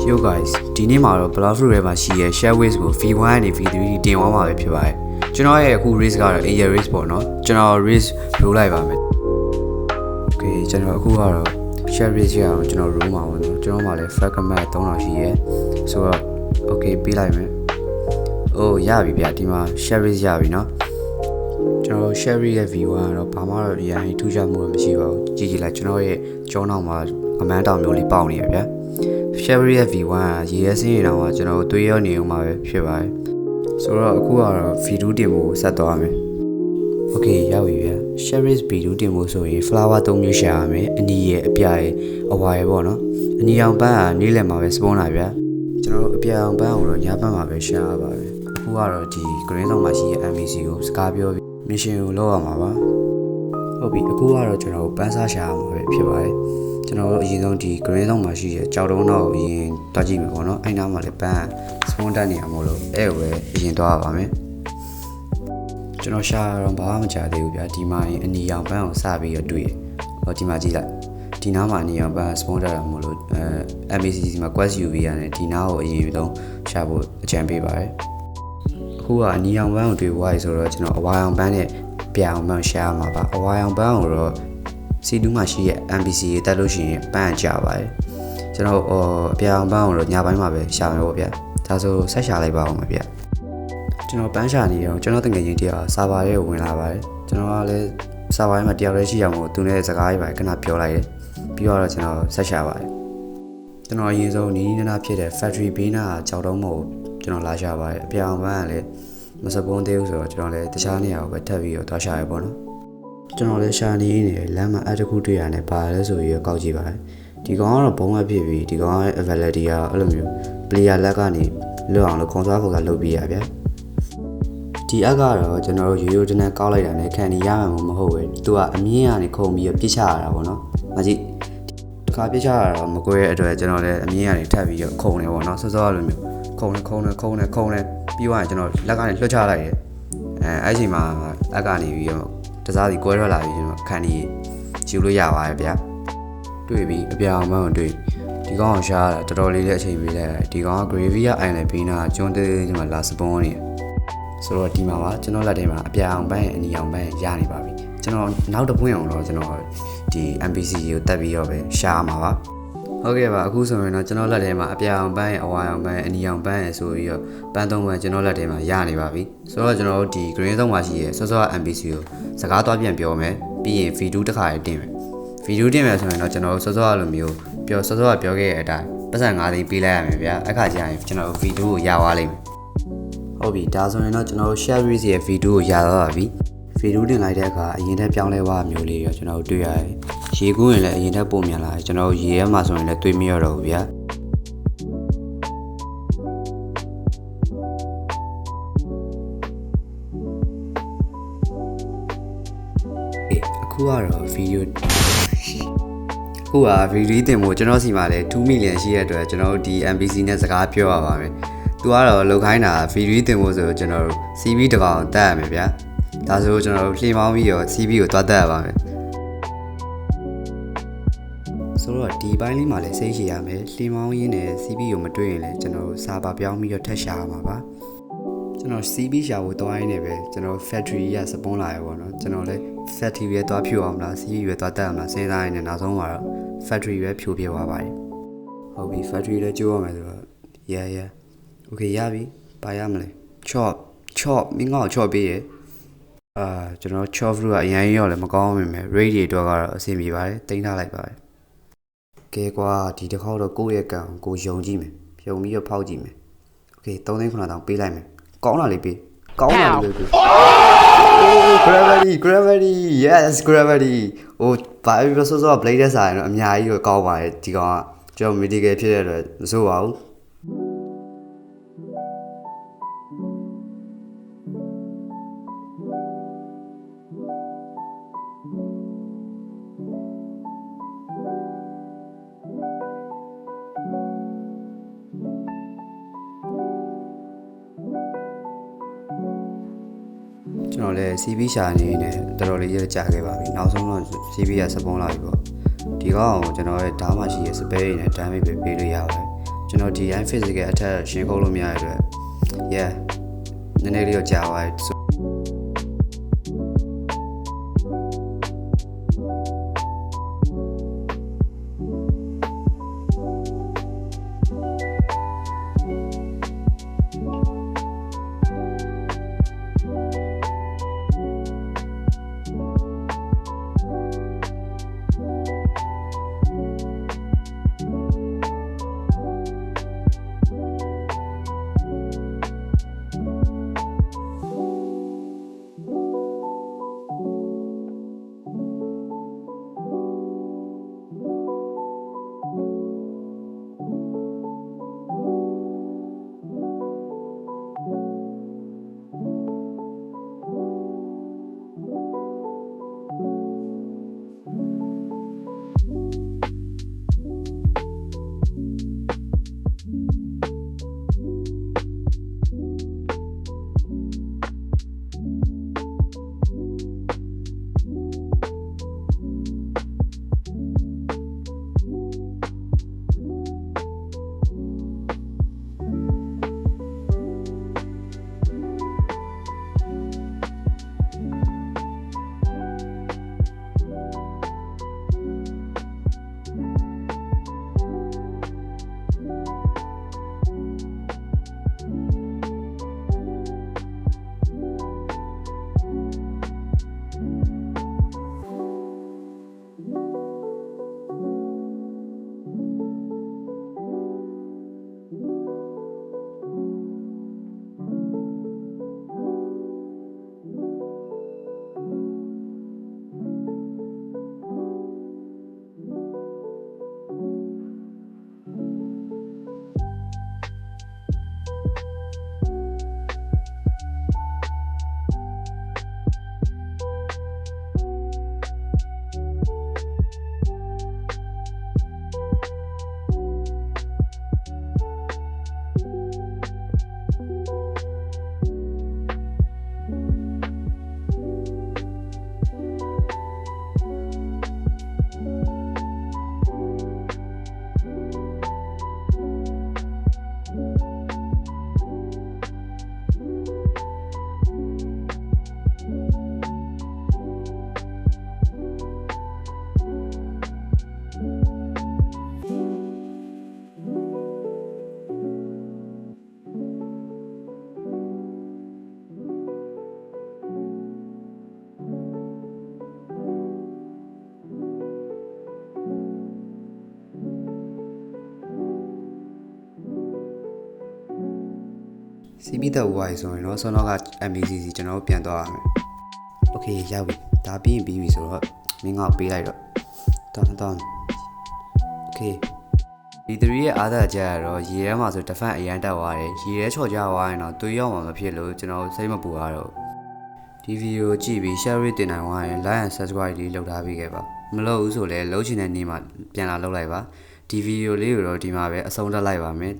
Yo guys ဒီနေ့မှာတော့ Blood Fruit ထဲမှာရှိရဲ့ share waste ကို V1 ကနေ V3 တင်သွားမှာပဲဖြစ်ပါတယ်ကျွန်တော်ရဲ့အခု race ကတော့ area race ပေါ့နော်ကျွန်တော် race roll လိုက်ပါမယ် Okay ကျွန်တော်အခုကတော့ share race ရအောင်ကျွန်တော် roll မှာပေါ့နော်ကျွန်တော်မှာလည်း fragment 3000ရှိရဲ့ဆိုတော့ okay ပေးလိုက်မယ်အိုးရပြီဗျဒီမှာ share race ရပြီနော်ကျွန်တော် share ရဲ့ V1 ကတော့ဘာမှတော့အရင်ထူးခြားမှုတော့မရှိပါဘူးကြည့်ကြည့်လိုက်ကျွန်တော်ရဲ့ကြောနောက်မှာအမန်းတောင်မျိုးလေးပေါက်နေရဗျာ Chevy V1 ရေရဲစင်းရအောင်ကကျွန်တော်တွေးရောနေအောင်မှာပဲဖြစ်ပါတယ်ဆိုတော့အခုကတော့ V2 တင်ဖို့ဆက်သွားမယ် Okay ရောက်ပြီဗျာ Chevy V2 တင်ဖို့ဆိုရင် flower 3မျိုးရှာရမယ်အနီရဲ့အပြာရဲ့အဝါရဲ့ပေါ့နော်အနီအောင်ပန်းကနေ့လယ်မှာပဲ spawn လာဗျာကျွန်တော်အပြာအောင်ပန်းကိုတော့ညပန်းမှာပဲရှာရပါပဲအခုကတော့ဒီ green zone မှာရှိတဲ့ NPC ကိုစကားပြောပြီး mission ကိုလုပ်ရမှာပါဟုတ်ပြီအခုကတော့ကျွန်တော်ပန်းစားရှာရမှာပဲဖြစ်ပါတယ်ကျွန်တော်တို့အရင်ဆုံးဒီ green zone မှာရှိတဲ့ကြောက်တုံးတော့အရင်တွားကြည့်မယ်ပေါ့နော်အဲ့နားမှာလည်းပန်း spawn တက်နေရမို့လို့အဲ့ကိုပဲအရင်တွားရပါမယ်ကျွန်တော်ရှာတော့ဘာမှမကြားသေးဘူးဗျာဒီမှာအနီရောင်ပန်းကိုစပြီးတော့တွေ့ဟောဒီမှာကြည့်လိုက်ဒီနားမှာအနီရောင်ပန်း spawn တက်တာမို့လို့MBC ဒီမှာ quest UV ရတယ်ဒီနားကိုအရင်ဆုံးရှာဖို့အကြံပေးပါတယ်အခုကအနီရောင်ပန်းကိုတွေ့သွားပြီဆိုတော့ကျွန်တော်အဝါရောင်ပန်းနဲ့ပြောင်ပန်းရှာရမှာပါအဝါရောင်ပန်းကိုတော့C2 မှာရှိရဲ့ NPC ရေတက်လို့ရှိရင်ပန်းကြပါတယ်ကျွန်တော်အပြောင်ပန်းကိုတော့ညပိုင်းမှာပဲရှာမယ်ပေါ့ဗျာဒါဆိုဆက်ရှာလိုက်ပါအောင်ပါဗျာကျွန်တော်ပန်းရှာနေတော့ကျွန်တော်တကယ်ချင်းတရားစာပါရဲဝင်လာပါတယ်ကျွန်တော်ကလည်းစာပါရဲမှာတယောက်တည်းရှိအောင်မို့သူနဲ့စကားရေးပါခဏပြောလိုက်တယ်ပြီးတော့ကျွန်တော်ဆက်ရှာပါတယ်ကျွန်တော်အရင်ဆုံးနီးနီးနားဖြစ်တဲ့ factory ဘေးနားကြောက်တော့မို့ကျွန်တော်လာရှာပါတယ်အပြောင်ပန်းကလည်းမစပွန်သေးဘူးဆိုတော့ကျွန်တော်လည်းတခြားနေရာကိုပဲထပ်ပြီးတော့သွားရှာရပေါ့နော်ကျွန်တော်လည်းရှာနေနေလမ်းမှာအတကူတွေ့ရတယ်ပါလဲဆိုပြီးကောက်ကြည့်ပါတယ်ဒီကောင်ကတော့ဘုံဝက်ဖြစ်ပြီးဒီကောင်ရဲ့ availability ကအဲ့လိုမျိုး player လက်ကနေလွတ်အောင်လို့ control ဖို့ကလုပ်ပြီးရဗျာဒီအက်ကတော့ကျွန်တော်တို့ရိုးရိုးတန်းကောက်လိုက်တာနဲ့ခံနေရမှာမဟုတ်ဘူးသူကအမြင့်ကနေခုံပြီးပြစ်ချရတာပေါ့နော်မကြည့်တခါပြစ်ချရတာမကွဲတဲ့အတွက်ကျွန်တော်လည်းအမြင့်ကနေထပ်ပြီးခုံနေပေါ့နော်စောစောလိုမျိုးခုံနေပြီးသွားရင်ကျွန်တော်လက်ကနေလွှတ်ချလိုက်တယ်အဲ့ချိန်မှာလက်ကနေပြီးတော့တစားစီကွဲထွက်လာပြီးကျွန်တော်ခံနေယူလို့ရပါတယ်ဗျာတွေ့ပြီအပြောင်မှန်းတွေ့ဒီကောင်ကိုရှားတာတော်တော်လေးလည်းအချိန်ပေးလိုက်ဒီကောင်က Gravia Island ဘေးနာကျွန်းသေးသေးမှာလာစပွန်နေဆိုတော့ဒီမှာပါကျွန်တော်လက်ထဲမှာအပြောင်ပန်းရဲ့အနီအောင်ပန်းရနေပါပြီကျွန်တော်နောက်တစ်ပွင့်အောင်တော့ကျွန်တော်ဒီ NPC ကိုတက်ပြီးတော့ပဲရှားမှာပါဟုတ်ကဲ့ပါအခုဆိုရင်တော့ကျွန်တော်လက်ထဲမှာအပြောင်ပန်းရဲ့အဝါရောင်ပန်းရဲ့အနီအောင်ပန်းရဲ့ဆိုပြီးတော့ပန်းသုံးပန်းကျွန်တော်လက်ထဲမှာရနေပါပြီဆိုတော့ကျွန်တော်တို့ဒီ green zone မှာရှိရဲ့စောစော NPC ကိုစကားသွားပြန်ပြောမယ်ပြီးရင် V2 တစ်ခါရေးတင်မယ် V2 တင်မယ်ဆိုရင်တော့ကျွန်တော်တို့စောစောလိုမျိုးစောစောကပြောခဲ့တဲ့အတိုင်းပတ်စံ5သိန်းပေးလိုက်ရမယ်ဗျာအခါကျရင်ကျွန်တော်တို့ V2 ကိုရသွားလိမ့်မယ်ဟုတ်ပြီဒါဆိုရင်တော့ကျွန်တော်တို့ share race ရဲ့ V2 ကိုရသွားပါပြီ V2 တင်လိုက်တဲ့အခါအရင်ထက်ပြောင်းလဲသွားမျိုးလေးရောကျွန်တော်တို့တွေ့ရတယ်ရေကူးရင်လည်းအရင်ထက်ပုံမြန်လာတယ်ကျွန်တော်တို့ရေထဲမှာဆိုရင်လည်းတွေးမရတော့ဘူးဗျာအခုကတော့ဗီဒီယိုတင်ဖို့ကျွန်တော်စီမှာလည်း2 million ရှိတဲ့အတွက်ကျွန်တော်တို့ဒီ NPC နဲ့စကားပြောရပါမယ်သူကတော့လောက်ခိုင်းတာဗီဒီယိုတင်ဖို့ဆိုကျွန်တော်တို့ CV တစ်ကောင်တက်ရမယ်ဗျာဒါဆိုကျွန်တော်တို့လှေမောင်းပြီးတော့ CV ကိုသွားတက်ရပါမယ်ဆိုတော့ဒီဘိုင်းလေးမှာလည်းစိတ်ရှိရမယ်လှေမောင်းရင်းနဲ့ CV ကိုမတွေ့ရင်လည်းကျွန်တော်တို့စာပါပြောင်းပြီးတော့ထက်ရှာရမှာပါကျွန်တော် CV ရှာဖို့သွားရင်းနဲ့ပဲကျွန်တော် factory ရစပွန်လာရပေါ့နော်ကျွန်တော်လည်း factory ပဲသွားဖြူအောင်လား CV ပဲသွားတက်အောင်လားစဉ်းစားရင်းနဲ့နောက်ဆုံးမှာတော့ factory ပဲဖြူပြသွားပါတယ်ဟုတ်ပြီ factory လည်းကြိုးရမယ်ဆိုတော့ yeah okay ရပြီပါရမလဲ chop မင်းငါ့ကို chop ပေးရကျွန်တော် chop fruit ကအရင်ရောလည်းမကောင်းဘူးမယ် rate တွေတော့ကတော့အဆင်ပြေပါတယ်တင်ထားလိုက်ပါတယ်ကဲကွာဒီတစ်ခေါက်တော့ကိုယ့်ရဲ့ကံကိုယုံကြည့်မယ်ယုံပြီးတော့ဖောက်ကြည့်မယ် okay 3,900ပေးလိုက်မယ်ကောင်းလာလေးပေးကောင်းလာလေးပေးgravity yes gravity ဟိုဘာလို့ဆို blade ဆိုင်တော့အများကြီးကိုကောင်းပါတယ်ဒီကောင်ကကျွန်တော် medical ဖြစ်တဲ့အတွက်မဆိုးပါဘူးကျွန်တော်လည်း CV ရှာနေနေတော်တော်လေးရကြခဲ့ပါပြီနောက်ဆုံးတော့ CV ရစပွန်လာပြီပေါ့ဒီကောင်ကိုကျွန်တော်ရဲ့ဓာတ်မှရှိရဲ့ spare နဲ့ damage ပဲပေးလို့ရပါတယ် ကျွန်တော်ဒီ physical အထက်ရှင်းခုံးလို့မရတဲ့အတွက် yeah နည်းနည်းလေးတော့ကြာသွားတယ် စီးပြီးတော့ဝိုင်းဆိုရင်တော့ဆွမ်းတော့က MBCC ကျွန်တော်ပြန်သွားရမယ်။ Okay ရောက်ပြီ။ဒါပြီးရင်ပြီးပြီဆိုတော့မင်းကပေးလိုက်တော့တောင်း Okay ဒီ3ရဲ့အားသာကြရတော့ရေထဲမှာဆိုတစ်ဖက်အရန်တက်သွားတယ်။ရေထဲချော်ကြသွားရင်တော့တွေးရောက်မှာမဖြစ်လို့ကျွန်တော်စိတ်မပူရတော့ဒီဗီဒီယိုကြည့်ပြီး share တင်နိုင်သွားရင် like and subscribe လေးလုပ်ထားပေးခဲ့ပါမလုပ်ဘူးဆိုလည်းလုပ်ချင်တဲ့နေ့မှာပြန်လာလုပ်လိုက်ပါဒီဗီဒီယိုလေးကိုတော့ဒီမှာပဲအဆုံးသတ်လိုက်ပါမယ်